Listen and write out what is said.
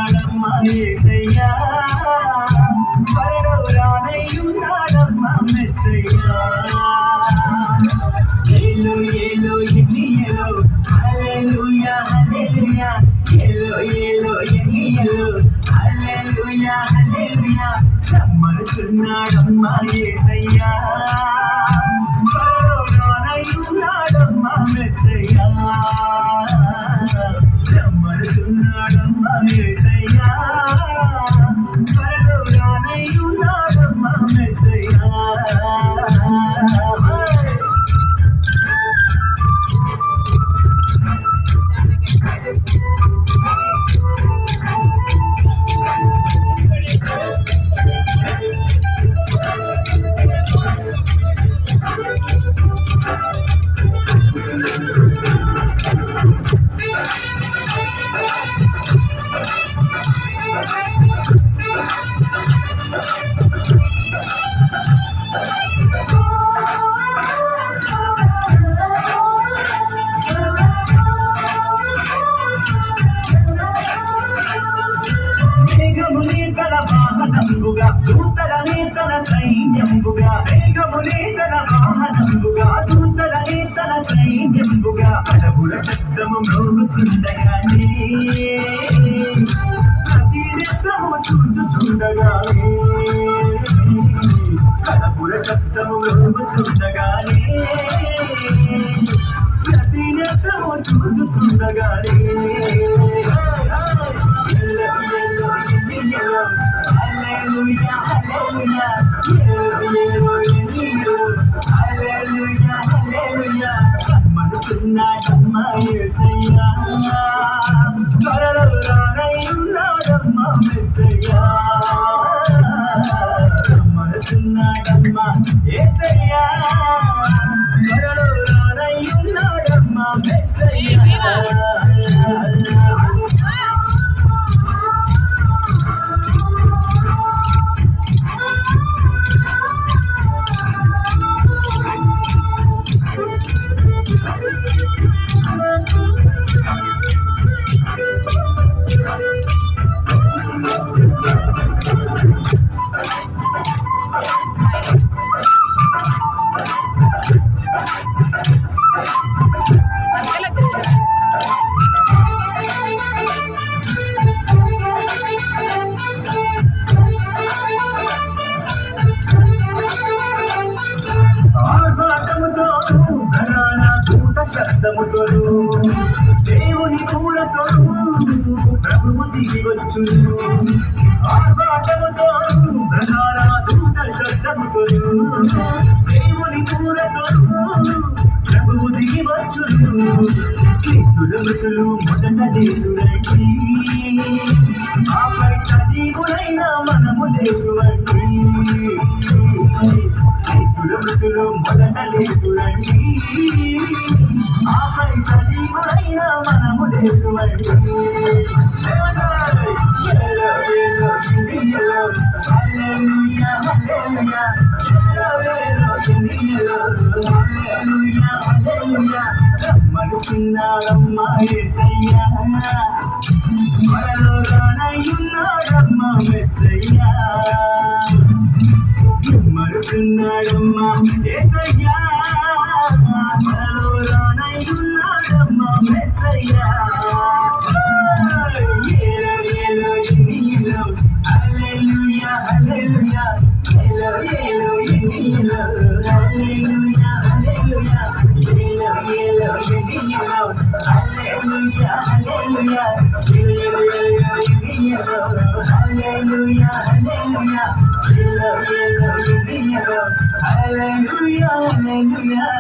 మరుచున్నాడమ్మా యేసయ్యా త్వరలో రానయ్యున్నాడమ్మా మెస్సయ్యా ఏలో ఏలో ఎన్నియలో హల్లెలూయా హల్లెలూయా ఏలో ఏలో ఎన్నియలో హల్లెలూయా హల్లెలూయా మరుచున్నాడమ్మా యేసయ్యా త్వరలో రానయ్యున్నాడమ్మా మెస్సయ్యా మరుచున్నాడమ్మా యేసయ్యా త్వరలో రానయ్యున్నాడమ్మా మెస్సయ్యా వాహనంబుగా దూతలనే తన సైన్యంబుగా మేఘములే తన వాహనంబుగా దూతలనే తన సైన్యంబుగా అడవుల శబ్దము మ్రోగుచుండగానే ప్రతి నిత్యము చూచుచుండగానే అడవుల శబ్దము మ్రోగుచుండగానే ప్రతి నిత్యము చూచుచుండగానే Hallelujah, hallelujah, hallelujah, hallelujah. మరుచున్నాడమ్మా యేసయ్యా త్వరలో రానయ్యున్నాడమ్మా మెస్సయ్యా మరుచున్నాడమ్మా యేసయ్యా త్వరలో రానయ్యున్నాడమ్మా మెస్సయ్యా శబ్దముతోను దేవుని పూలతోను ప్రభువు దిగి వచ్చును ఆర్భాటముతోను ప్రధాన దూత శబ్దముతోను దేవుని పూలతోను ప్రభువు దిగి వచ్చును క్రీస్తుల మృతులు మొదట లేచురండి ఆపై సజీవులైన మనము లేచురండి క్రీస్తుల మృతులు మొదట లేచురండి ఆపై సజీవులైన మనము లేచురండి మరుచున్నాడమ్మా యేసయ్యా త్వరలో రానయ్యున్నాడమ్మా మెస్సయ్యా మరుచున్నాడమ్మా యేసయ్యా త్వరలో రానయ్యున్నాడమ్మా మెస్సయ్యా హల్లెలూయా హల్లెలూయా హల్లెలూయా హల్లెలూయా హల్లెలూయా hallelujah, hallelujah.